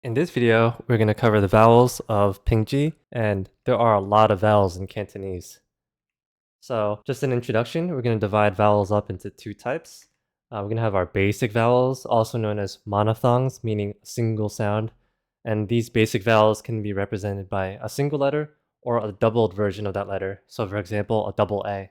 In this video, we're going to cover the vowels of Pingji, and there are a lot of vowels in Cantonese. So, just an introduction, we're going to divide vowels up into two types. We're going to have our basic vowels, also known as monophthongs, meaning a single sound. And these basic vowels can be represented by a single letter or a doubled version of that letter. So, for example, a double A.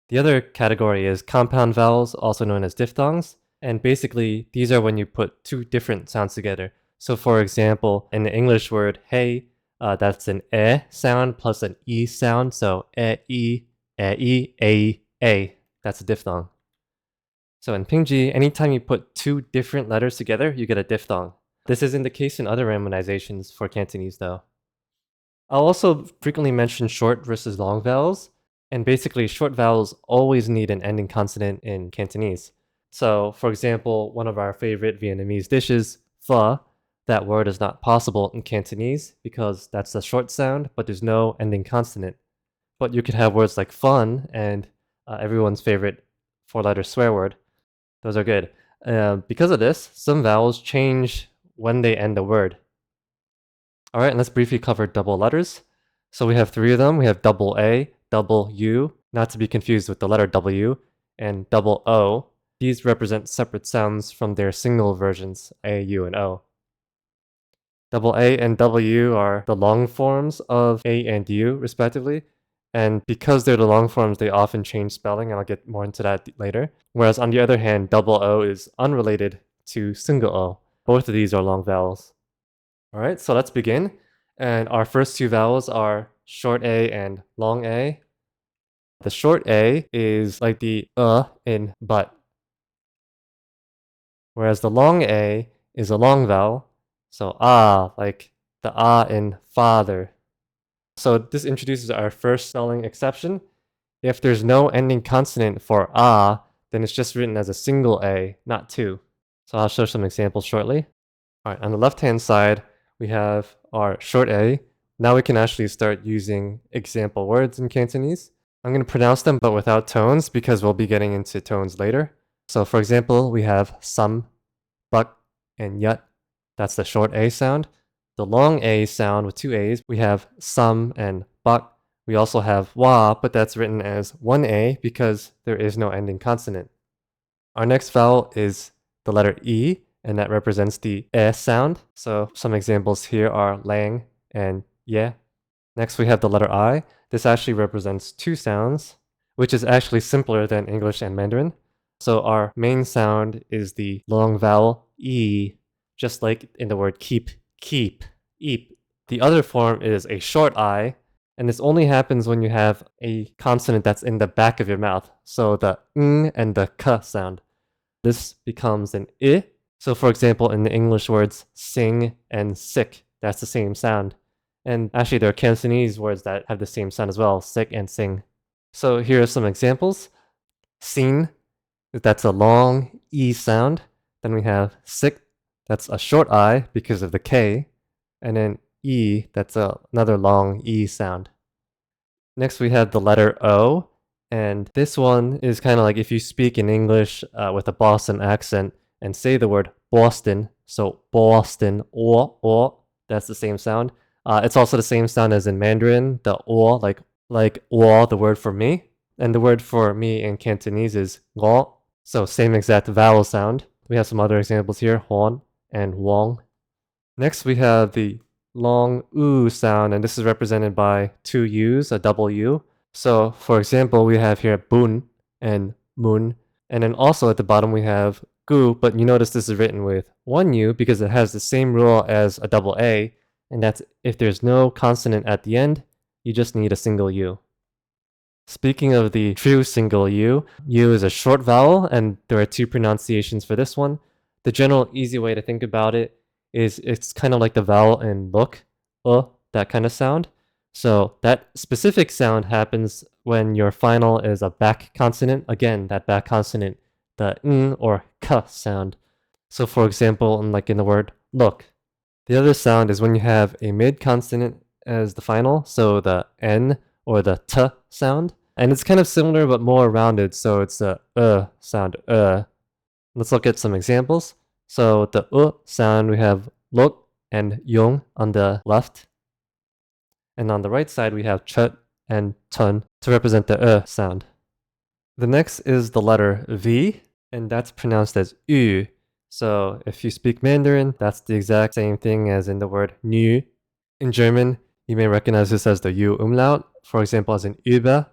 The other category is compound vowels, also known as diphthongs. And basically, these are when you put two different sounds together. So for example, in the English word hey, that's an e sound plus an e sound. So e, a. That's a diphthong. So in Pingji, anytime you put two different letters together, you get a diphthong. This isn't the case in other romanizations for Cantonese though. I'll also frequently mention short versus long vowels. And basically, short vowels always need an ending consonant in Cantonese. So, for example, one of our favorite Vietnamese dishes, pho, that word is not possible in Cantonese because that's a short sound, but there's no ending consonant. But you could have words like fun and everyone's favorite four-letter swear word. Those are good. Because of this, some vowels change when they end a word. All right, and let's briefly cover double letters. So we have three of them. We have double A, double U, not to be confused with the letter W, and double O. These represent separate sounds from their single versions, A, U, and O. Double A and W are the long forms of A and U, respectively. And because they're the long forms, they often change spelling, and I'll get more into that later. Whereas on the other hand, double O is unrelated to single O. Both of these are long vowels. All right, so let's begin. And our first two vowels are short A and long A. The short A is like the in but, whereas the long A is a long vowel, so like the in father. So this introduces our first spelling exception. If there's no ending consonant for then it's just written as a single A, not two. So I'll show some examples shortly. All right, on the left-hand side, we have our short A. Now we can actually start using example words in Cantonese. I'm going to pronounce them but without tones because we'll be getting into tones later. So for example, we have some, buck, and yut. That's the short A sound. The long A sound with two A's, we have some and buck. We also have wa, but that's written as one A because there is no ending consonant. Our next vowel is the letter E, and that represents the e sound. So some examples here are lang and ye. Next we have the letter I. This actually represents two sounds, which is actually simpler than English and Mandarin. So our main sound is the long vowel E, just like in the word keep, eep. The other form is a short I, and this only happens when you have a consonant that's in the back of your mouth. So the ng and the k sound. This becomes an I. So for example, in the English words sing and sick, that's the same sound. And actually there are Cantonese words that have the same sound as well, sick and sing. So here are some examples. Sin, that's a long E sound. Then we have sick, that's a short I because of the K. And then E, that's another long E sound. Next we have the letter O. And this one is kind of like if you speak in English with a Boston accent and say the word Boston. So Boston, or, that's the same sound. It's also the same sound as in Mandarin, the or, like or, the word for me. And the word for me in Cantonese is ngo. So same exact vowel sound. We have some other examples here, hon and wong. Next we have the long oo sound, and this is represented by two U's, a double U. So for example, we have here bun and mun. And then also at the bottom we have gu, but you notice this is written with one U because it has the same rule as a double A, and that's if there's no consonant at the end, you just need a single U. Speaking of the true single U, U is a short vowel, and there are two pronunciations for this one. The general easy way to think about it is it's kind of like the vowel in look, that kind of sound. So that specific sound happens when your final is a back consonant. Again, that back consonant, the n or k sound. So for example, like in the word look. The other sound is when you have a mid consonant as the final, so the n or the t sound. And it's kind of similar but more rounded, so it's the sound, Let's look at some examples. So the sound, we have look, and yung on the left. And on the right side, we have chut and tun to represent the sound. The next is the letter V, and that's pronounced as ü. So if you speak Mandarin, that's the exact same thing as in the word nü. In German, you may recognize this as the U umlaut, for example, as in über.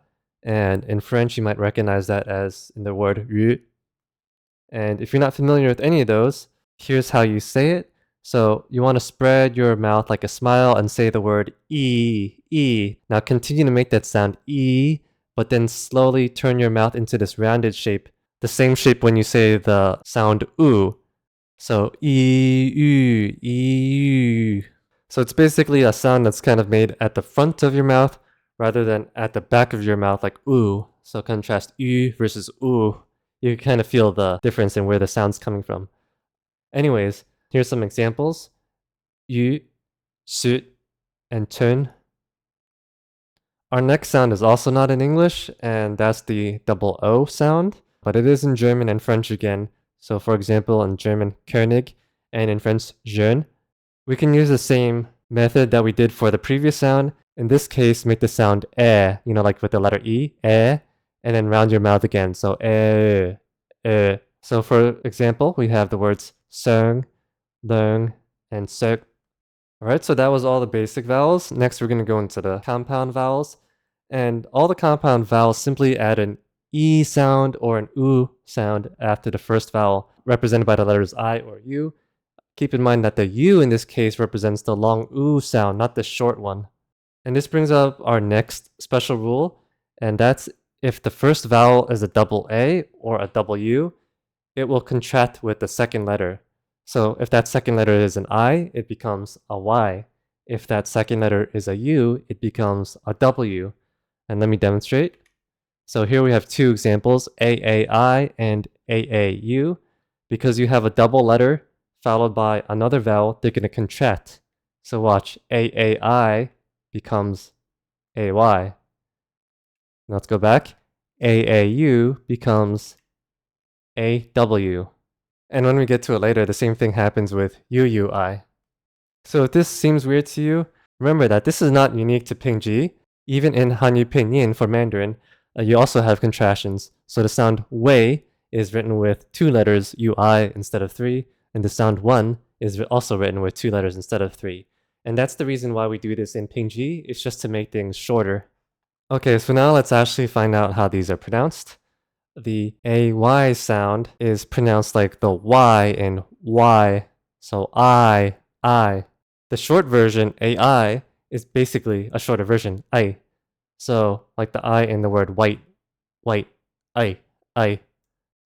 And in French, you might recognize that as in the word rü. And if you're not familiar with any of those, here's how you say it. So you want to spread your mouth like a smile and say the word e. Now continue to make that sound e, but then slowly turn your mouth into this rounded shape, the same shape when you say the sound u. So e. So it's basically a sound that's kind of made at the front of your mouth rather than at the back of your mouth like oo. So contrast ü versus oo. You kind of feel the difference in where the sound's coming from. Anyways, here's some examples. Yu, sut, and tun. Our next sound is also not in English, and that's the double O sound, but it is in German and French again. So for example, in German, König, and in French, jeune. We can use the same method that we did for the previous sound. In this case, make the sound like with the letter E, and then round your mouth again. So So for example, we have the words sung, leung, and suk. Alright, so that was all the basic vowels. Next, we're going to go into the compound vowels. And all the compound vowels simply add an E sound or an U sound after the first vowel, represented by the letters I or U. Keep in mind that the U in this case represents the long U sound, not the short one. And this brings up our next special rule, and that's if the first vowel is a double A or a double U, it will contract with the second letter. So if that second letter is an I, it becomes a Y. If that second letter is a U, it becomes a W. And let me demonstrate. So here we have two examples, AAI and AAU. Because you have a double letter followed by another vowel, they're going to contract. So watch, AAI becomes AY. Now let's go back. AAU becomes AW. And when we get to it later, the same thing happens with UUI. So if this seems weird to you, remember that this is not unique to Pingji. Even in Hanyu Pinyin for Mandarin, you also have contractions. So the sound wei is written with two letters UI instead of three, and the sound one is also written with two letters instead of three. And that's the reason why we do this in Pingji. It's just to make things shorter. Okay, so now let's actually find out how these are pronounced. The AY sound is pronounced like the Y in Y. So I. The short version, AI, is basically a shorter version, I. So like the I in the word white, I.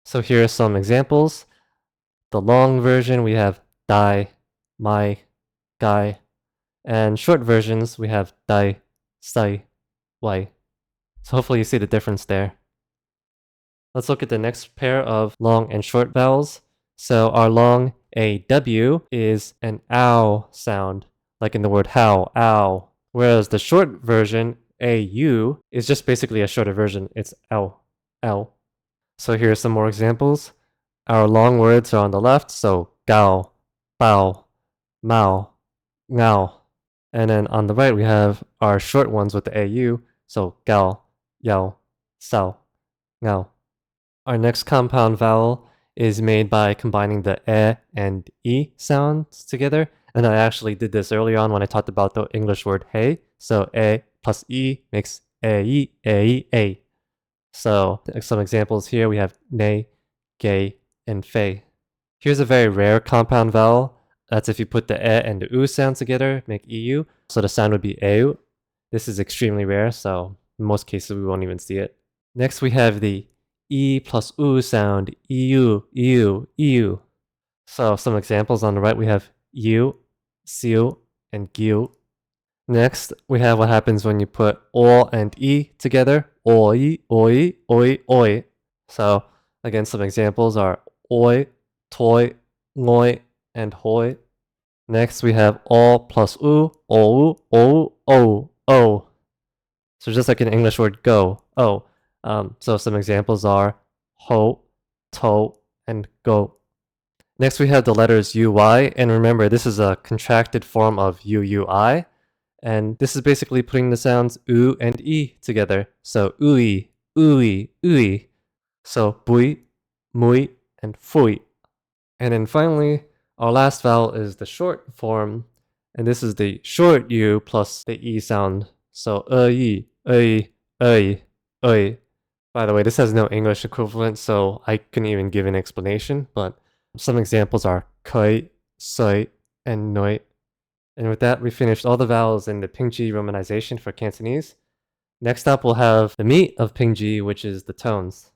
So here are some examples. The long version, we have dai, my, guy. And short versions, we have dai, sai, wai. So hopefully you see the difference there. Let's look at the next pair of long and short vowels. So our long AW is an ow sound, like in the word how, ow. Whereas the short version, AU, is just basically a shorter version. It's ow, ow. So here are some more examples. Our long words are on the left, so gao, bao, mao, ngao. And then on the right, we have our short ones with the AU, so gao, yao, sao, ngao. Our next compound vowel is made by combining the e and e sounds together. And I actually did this earlier on when I talked about the English word hey. So e plus e makes e. So some examples here, we have ne, gay, and fei. Here's a very rare compound vowel. That's if you put the e and the u sound together, make eu. So the sound would be eu. This is extremely rare, so in most cases we won't even see it. Next we have the E plus U sound, EU. So some examples on the right, we have U, Siu, and Giu. Next, we have what happens when you put O and E together, oi. So again, some examples are oi, toi, ngoi, and hoi. Next, we have O plus U, o. So just like an English word go, oh. So some examples are ho, to, and go. Next, we have the letters UY, and remember, this is a contracted form of UUI, and this is basically putting the sounds U and E together. So ui, ui, ui. So bui, mui, and fui. And then finally, our last vowel is the short form, and this is the short U plus the E sound. So yi, ei, ei, ei. By the way, this has no English equivalent, so I couldn't even give an explanation, but some examples are kai, soi, and noi. And with that, we finished all the vowels in the Pingji Romanization for Cantonese. Next up, we'll have the meat of Pingji, which is the tones.